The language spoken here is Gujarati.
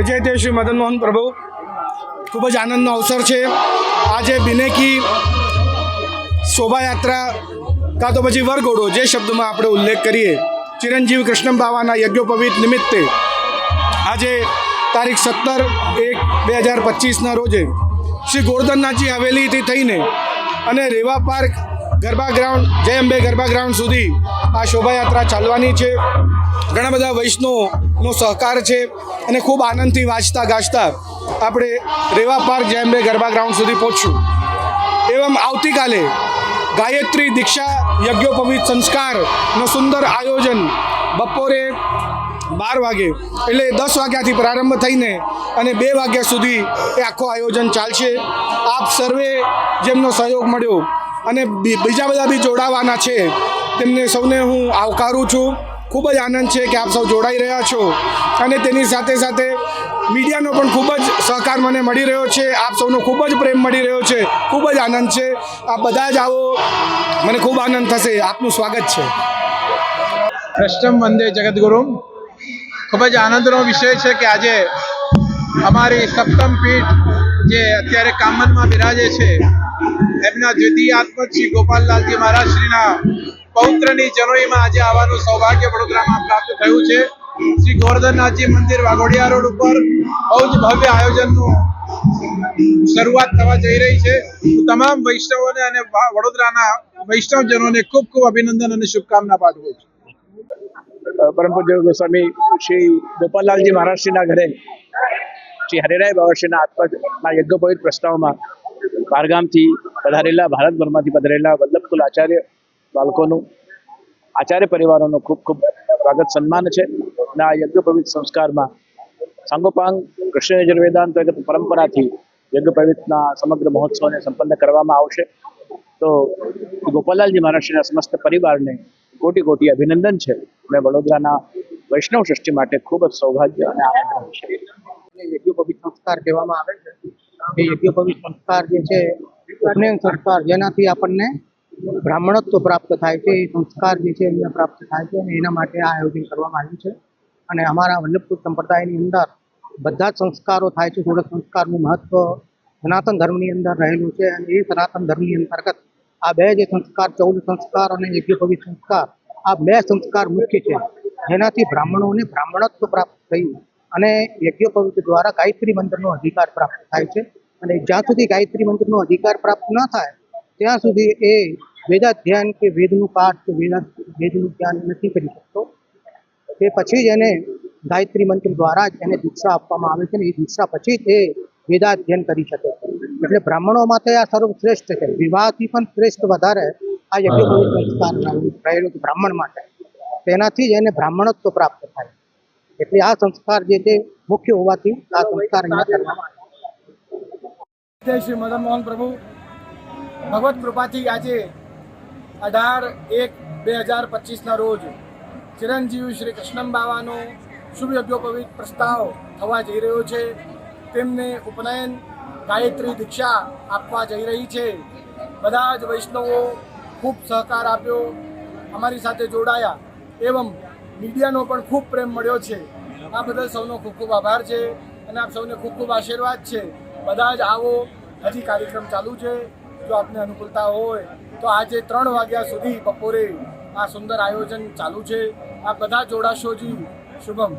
વિજયદેવ શ્રી મદન મોહન પ્રભુ, ખૂબ જ આનંદનો અવસર છે। આજે બિનેકી શોભાયાત્રા કાં તો પછી વરઘોડો, જે શબ્દમાં આપણે ઉલ્લેખ કરીએ, ચિરંજીવ કૃષ્ણ બાવાના યજ્ઞોપવિત નિમિત્તે આજે તારીખ 17/1/2025ના રોજે શ્રી ગોરધનનાથજી હવેલીથી થઈને અને રેવા પાર્ક ગરબા ગ્રાઉન્ડ, જય અંબે ગરબા ગ્રાઉન્ડ સુધી આ શોભાયાત્રા ચાલવાની છે। ઘણા બધા વૈષ્ણવનો સહકાર છે અને ખૂબ આનંદથી વાંચતા ગાજતા આપણે રેવા પાર્ક જય અંબે ગરબા ગ્રાઉન્ડ સુધી પહોંચશું। એવમ આવતીકાલે ગાયત્રી દીક્ષા યજ્ઞોપવિત સંસ્કારનો સુંદર આયોજન બપોરે 12 વાગે એટલે 10 વાગ્યાથી પ્રારંભ થઈને અને 2 વાગ્યા સુધી એ આખો આયોજન ચાલશે। આપ સર્વે જેમનો સહયોગ મળ્યો અને બીજા બધા બી જોડાવાના છે, તેમને સૌને હું આવકારું છું। ખૂબ જ આનંદ છે કે આપ સૌ જોડાઈ રહ્યા છો અને તેની સાથે સાથે મીડિયાનો પણ ખૂબ જ સહકાર મને મળી રહ્યો છે। આપ સૌનો ખૂબ જ પ્રેમ મળી રહ્યો છે, ખૂબ જ આનંદ છે। આપ બધા જ આવો, મને ખૂબ આનંદ થશે। આપનું સ્વાગત છે। કૃષ્ણમ વંદે જગદગુરુમ। ખૂબ જ આનંદનો વિષય છે કે આજે અમારી સપ્તમ પીઠ જે અત્યારે કામનમાં બિરાજે છે, એમના દ્વિતીયાત્મક શ્રી ગોપાલલાલજી મહારાજશ્રીના પૌત્રની જનોઈમાં આજે આવવાનું સૌભાગ્ય વડોદરામાં પ્રાપ્ત થયું છે। શ્રી ગોરધનનાથજી મંદિર વાઘોડિયા રોડ ઉપર બહુ જ ભવ્ય આયોજનનું શરૂઆત થવા જઈ રહી છે। હું તમામ વૈષ્ણવોને અને વડોદરાના વૈષ્ણવજનોને ખૂબ ખૂબ અભિનંદન અને શુભકામના પાઠવું છું। પરમ પૂજ્ય ગોસ્વામી શ્રી ગોપાલલાલજી મહારાજશ્રીના ઘરે શ્રી હરિરાય બાવાશ્રીના આત્માના યજ્ઞોપવિત પ્રસ્તાવમાં બહારગામથી પધારેલા, ભારતભરમાંથી પધારેલા વલ્લભકુલ આચાર્ય બાળકોનું, આચાર્ય પરિવારોનું ખૂબ ખૂબ સ્વાગત સન્માન છે અને આ યજ્ઞોપવિત સંસ્કારમાં સાંગોપાંગ કૃષ્ણ યજુર્વેદાંત પરંપરાથી યજ્ઞોપવિતના સમગ્ર મહોત્સવને સંપન્ન કરવામાં આવશે। તો ગોપાલલાલજી મહારાજશ્રીના સમસ્ત પરિવારને કોટી કોટી અભિનંદન છે અને વડોદરાના વૈષ્ણવ સૃષ્ટિ માટે ખૂબ જ સૌભાગ્ય અને આનંદ છે। યજ્ઞોપવિત સંસ્કાર કહેવામાં આવે છે। એ યજ્ઞોપવિત સંસ્કાર જે છે, ઉપનયન સંસ્કાર, જેનાથી આપણને બ્રાહ્મણત્વ પ્રાપ્ત થાય છે, એ સંસ્કાર જે છે એમને પ્રાપ્ત થાય છે અને એના માટે આ આયોજન કરવામાં આવ્યું છે। અને અમારા વલ્લભકુલ સંપ્રદાયની અંદર બધા જ સંસ્કારો થાય છે। થોડું સંસ્કારનું મહત્વ સનાતન ધર્મની અંદર રહેલું છે અને એ સનાતન ધર્મની અંતર્ગત આ બે જે સંસ્કાર, 14 સંસ્કાર અને યજ્ઞોપવિત સંસ્કાર, આ બે સંસ્કાર મુખ્ય છે, જેનાથી બ્રાહ્મણોને બ્રાહ્મણત્વ પ્રાપ્ત થયું અને યજ્ઞોપવિત દ્વારા ગાયત્રી મંત્રનો અધિકાર પ્રાપ્ત થાય છે। અને જ્યાં સુધી ગાયત્રી મંત્રનો અધિકાર પ્રાપ્ત ન થાય ત્યાં સુધી એ વેદાધ્યાન કે વેદનું પાઠ કે વેદનું ધ્યાન નથી કરી શકતો। તે પછી જ એને ગાયત્રી મંત્ર દ્વારા જ એને દીક્ષા આપવામાં આવે છે અને એ દીક્ષા પછી જ એ વેદાધ્યયન કરી શકે છે। એટલે બ્રાહ્મણો માટે આ સર્વશ્રેષ્ઠ છે। વિવાહથી પણ શ્રેષ્ઠ વધારે આ યજ્ઞોપવિત સંસ્કાર રહેલું છે બ્રાહ્મણ માટે, તેનાથી જ એને બ્રાહ્મણત્વ પ્રાપ્ત થાય। એટલે આ સંસ્કાર જે છે મુખ્ય હોવાથી આ સંસ્કાર અહીંયા કરવામાં આવે જય શ્રી મદન મોહન પ્રભુ, ભગવત કૃપાથી આજે 18/1/2025ના રોજ ચિરંજીવ શ્રી કૃષ્ણ બાવાનો શુભ યજ્ઞોપવિત પ્રસ્તાવ થવા જઈ રહ્યો છે। તેમને ઉપનયન ગાયત્રી દીક્ષા આપવા જઈ રહી છે। બધા જ વૈષ્ણવો ખૂબ સહકાર આપ્યો, અમારી સાથે જોડાયા, એવમ મીડિયાનો પણ ખૂબ પ્રેમ મળ્યો છે। આ બદલ સૌનો ખૂબ ખૂબ આભાર છે અને આપ સૌને ખૂબ ખૂબ આશીર્વાદ છે। બધા જ આવો, હજી કાર્યક્રમ ચાલુ છે। જો આપને અનુકૂળતા હોય તો આજે 3 વાગ્યા સુધી બપોરે આ સુંદર આયોજન ચાલુ છે। આપ બધા જોડાશો જી, શુભમ।